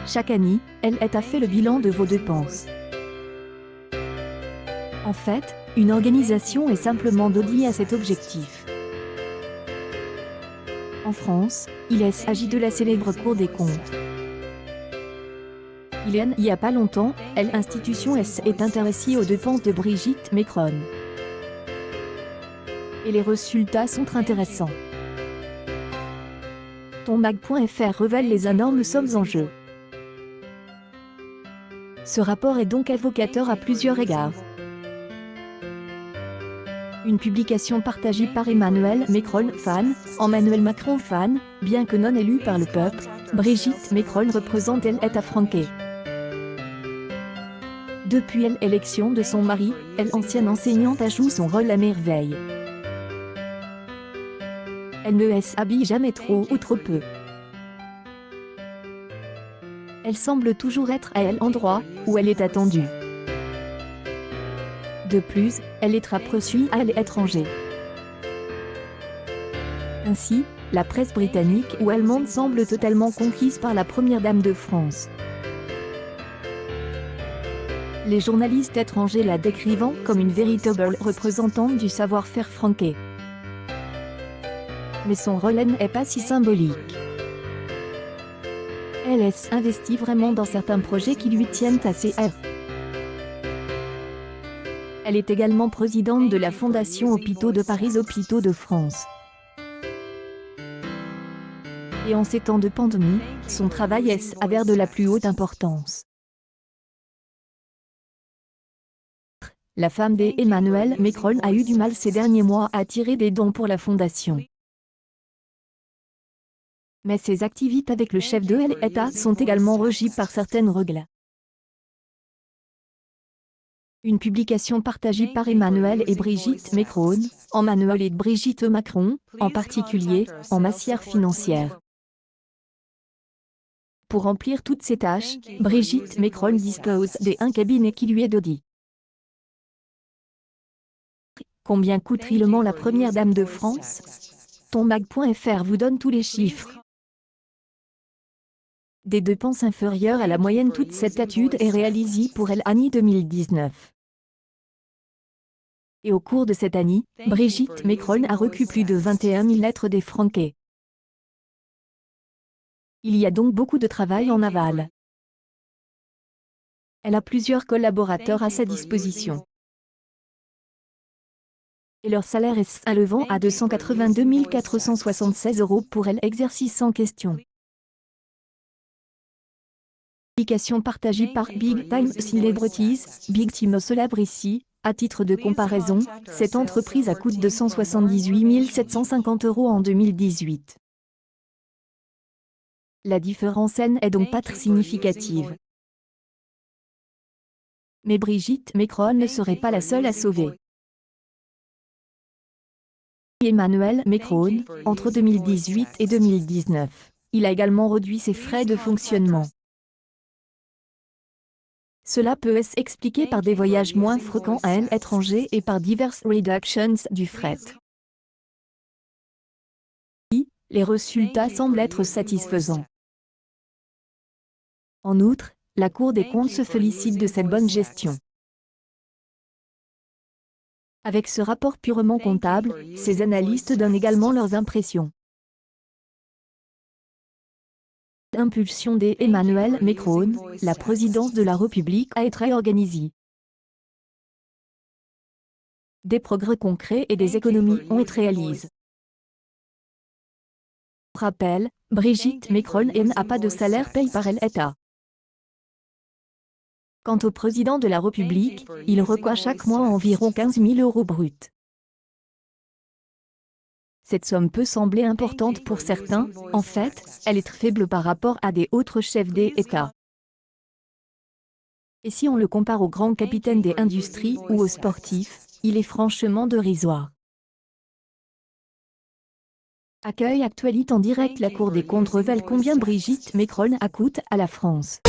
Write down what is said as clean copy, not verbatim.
Chaque année, l'État fait le bilan de vos dépenses. En fait, une organisation est simplement dédiée à cet objectif. En France, il s'agit de la célèbre Cour des comptes. Il y a pas longtemps, l'institution est intéressée aux dépenses de Brigitte Macron. Et les résultats sont intéressants. Tonmag.fr révèle les énormes sommes en jeu. Ce rapport est donc évocateur à plusieurs égards. Une publication partagée par Emmanuel Macron fan, Emmanuel Macron fan, bien que non élue par le peuple, Brigitte Macron représente l'État français. Depuis l'élection de son mari, l'ancienne enseignante a joué son rôle à merveille. Elle ne s'habille jamais trop ou trop peu. Elle semble toujours être à l'endroit où elle est attendue. De plus, elle est très reçue à l'étranger. Ainsi, la presse britannique ou allemande semble totalement conquise par la première dame de France. Les journalistes étrangers la décrivant comme une véritable représentante du savoir-faire français. Mais son rôle n'est pas si symbolique. Elle s'investit vraiment dans certains projets qui lui tiennent assez à cœur. Elle est également présidente de la Fondation Hôpitaux de Paris Hôpitaux de France. Et en ces temps de pandémie, son travail s'avère de la plus haute importance. La femme d'Emmanuel Macron a eu du mal ces derniers mois à attirer des dons pour la fondation. Mais ses activités avec le chef de l'État sont également régies par certaines règles. Une publication partagée par Emmanuel et Brigitte Macron, Emmanuel et Brigitte Macron, en particulier, en matière financière. Pour remplir toutes ces tâches, Brigitte Macron dispose d'un cabinet qui lui est dédié. Combien coûte réellement la première dame de France? Tonmag.fr vous donne tous les chiffres. Des dépenses inférieures à la moyenne. Toute cette étude est réalisée pour l'année 2019. Et au cours de cette année, Brigitte Macron a reçu plus de 21 000 lettres des Français. Il y a donc beaucoup de travail en aval. Elle a plusieurs collaborateurs à sa disposition. Et leur salaire est s'élevant à 282 476 € pour l'exercice en question. Publication partagée par Big Time Celebrities, Big Time Celebrity. À titre de comparaison, cette entreprise a coûté 278 750 € en 2018. La différence est donc pas très significative. Mais Brigitte Macron ne serait pas la seule à sauver. Emmanuel Macron, entre 2018 et 2019, il a également réduit ses frais de fonctionnement. Cela peut s'expliquer par des voyages moins fréquents à l'étranger et par diverses reductions du fret. Les résultats semblent être satisfaisants. En outre, la Cour des comptes se félicite de cette bonne gestion. Avec ce rapport purement comptable, ces analystes donnent également leurs impressions. Impulsion d'Emmanuel Macron, la présidence de la République a été réorganisée. Des progrès concrets et des économies ont été réalisées. Pour rappel, Brigitte Macron n'a pas de salaire payé par l'État. Quant au président de la République, il reçoit chaque mois environ 15 000 € bruts. Cette somme peut sembler importante pour certains, en fait, elle est très faible par rapport à des autres chefs d'État. Et si on le compare aux grands capitaines des industries ou aux sportifs, il est franchement dérisoire. Accueil Actualité en direct. La Cour des comptes révèle combien Brigitte Macron a coûté à la France.